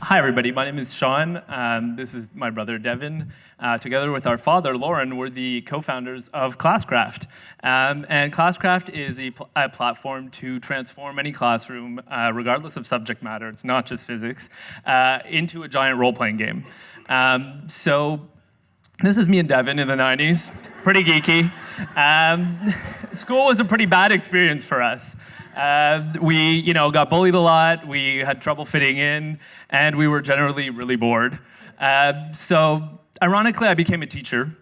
Hi, everybody. My name is Shawn. This is my brother, Devin. Together with our father, Lauren, we're the co-founders of Classcraft. And Classcraft is a platform to transform any classroom, regardless of subject matter, it's not just physics, into a giant role-playing game. So this is me and Devin in the 90s, pretty geeky. School was a pretty bad experience for us. We, got bullied a lot, we had trouble fitting in, and we were generally really bored. So, ironically, I became a teacher.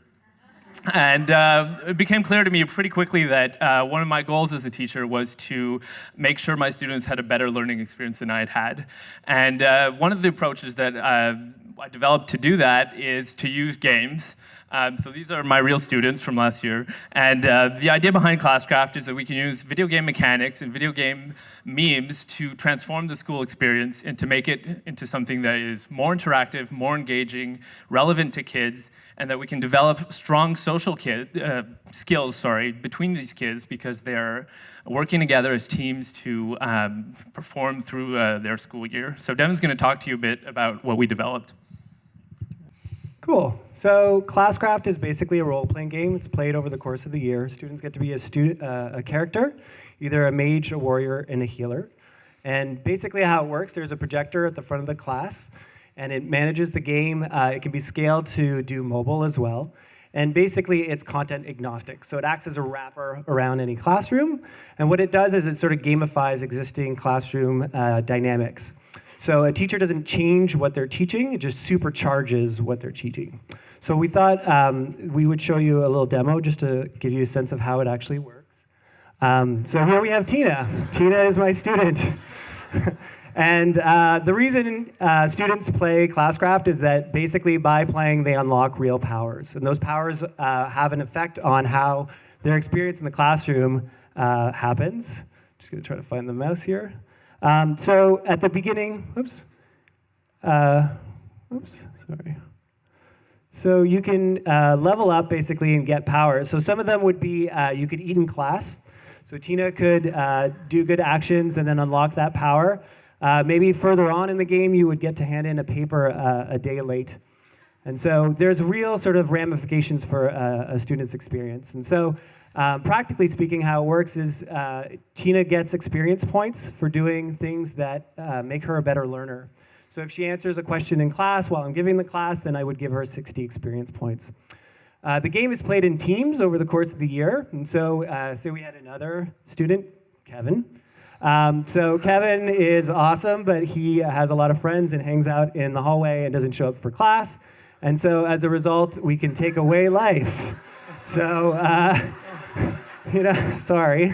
And it became clear to me pretty quickly that one of my goals as a teacher was to make sure my students had a better learning experience than I had had. And one of the approaches that I developed to do that is to use games. So these are my real students from last year. And the idea behind Classcraft is that we can use video game mechanics and video game memes to transform the school experience and to make it into something that is more interactive, more engaging, relevant to kids, and that we can develop strong social skills between these kids because they're working together as teams to perform through their school year. So Devin's going to talk to you a bit about what we developed. Cool. So Classcraft is basically a role-playing game. It's played over the course of the year. Students get to be a character, either a mage, a warrior, and a healer. And basically how it works, there's a projector at the front of the class, and it manages the game. It can be scaled to do mobile as well. And basically, it's content agnostic. So it acts as a wrapper around any classroom. And what it does is it sort of gamifies existing classroom dynamics. So a teacher doesn't change what they're teaching, it just supercharges what they're teaching. So we thought we would show you a little demo just to give you a sense of how it actually works. So here we have Tina. Tina is my student. And the reason students play Classcraft is that basically by playing they unlock real powers. And those powers have an effect on how their experience in the classroom happens. Just gonna try to find the mouse here. So at the beginning, sorry. So you can level up basically and get powers. So some of them would be you could eat in class. So Tina could do good actions and then unlock that power. Maybe further on in the game, you would get to hand in a paper a day late. And so there's real sort of ramifications for a student's experience. And so practically speaking, how it works is Tina gets experience points for doing things that make her a better learner. So if she answers a question in class while I'm giving the class, then I would give her 60 experience points. The game is played in teams over the course of the year. And so say we had another student, Kevin. So Kevin is awesome, but he has a lot of friends and hangs out in the hallway and doesn't show up for class. And so as a result, we can take away life. So, sorry.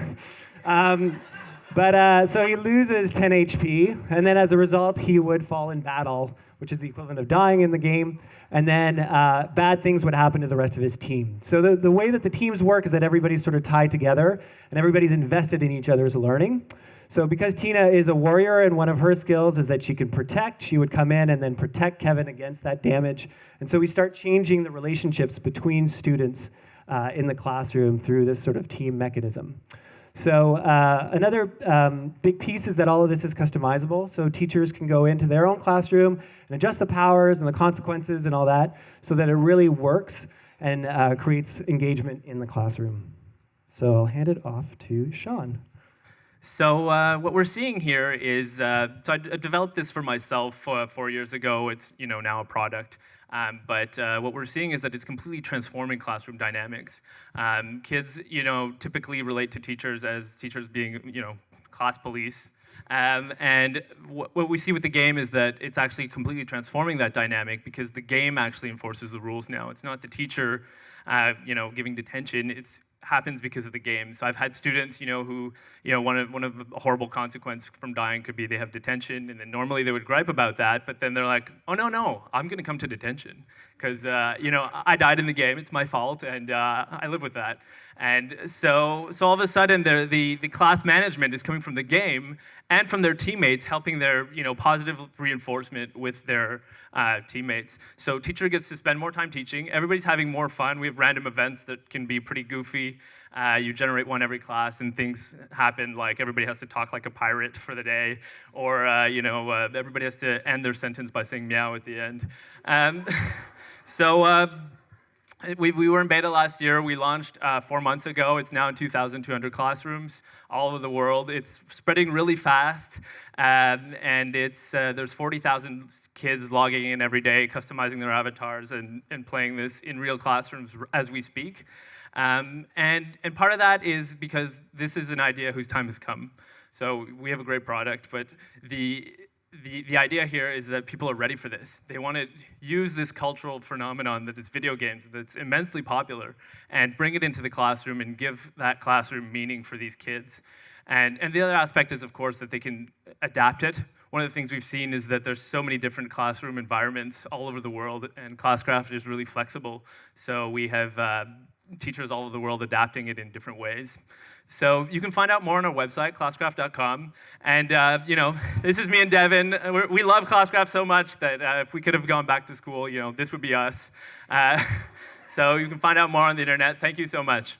So he loses 10 HP, and then as a result, he would fall in battle, which is the equivalent of dying in the game, and then bad things would happen to the rest of his team. So the way that the teams work is that everybody's sort of tied together, and everybody's invested in each other's learning. So because Tina is a warrior and one of her skills is that she can protect, she would come in and then protect Kevin against that damage. And so we start changing the relationships between students in the classroom through this sort of team mechanism. So another big piece is that all of this is customizable. So teachers can go into their own classroom and adjust the powers and the consequences and all that so that it really works and creates engagement in the classroom. So I'll hand it off to Shawn. So what we're seeing here is, so I developed this for myself 4 years ago. It's now a product. But what we're seeing is that it's completely transforming classroom dynamics. Kids, typically relate to teachers as teachers being, class police. And what we see with the game is that it's actually completely transforming that dynamic because the game actually enforces the rules now. It's not the teacher, giving detention. It's happens because of the game. So I've had students, who, one of the horrible consequence from dying could be they have detention, and then normally they would gripe about that, but then they're like, oh no, I'm gonna come to detention because I died in the game, it's my fault, and I live with that. And so all of a sudden, the class management is coming from the game and from their teammates, helping their positive reinforcement with their teammates. So teacher gets to spend more time teaching. Everybody's having more fun. We have random events that can be pretty goofy. You generate one every class, and things happen like everybody has to talk like a pirate for the day, or everybody has to end their sentence by saying meow at the end. So. We were in beta last year. We launched 4 months ago. It's now in 2,200 classrooms all over the world. It's spreading really fast, and there's 40,000 kids logging in every day, customizing their avatars and playing this in real classrooms as we speak. And part of that is because this is an idea whose time has come. So we have a great product, but the idea here is that people are ready for this. They want to use this cultural phenomenon that is video games, that's immensely popular, and bring it into the classroom and give that classroom meaning for these kids. And the other aspect is, of course, that they can adapt it. One of the things we've seen is that there's so many different classroom environments all over the world, and Classcraft is really flexible. So we have teachers all over the world adapting it in different ways. So you can find out more on our website, classcraft.com. And, this is me and Devin. We love Classcraft so much that if we could have gone back to school, this would be us. So you can find out more on the internet. Thank you so much.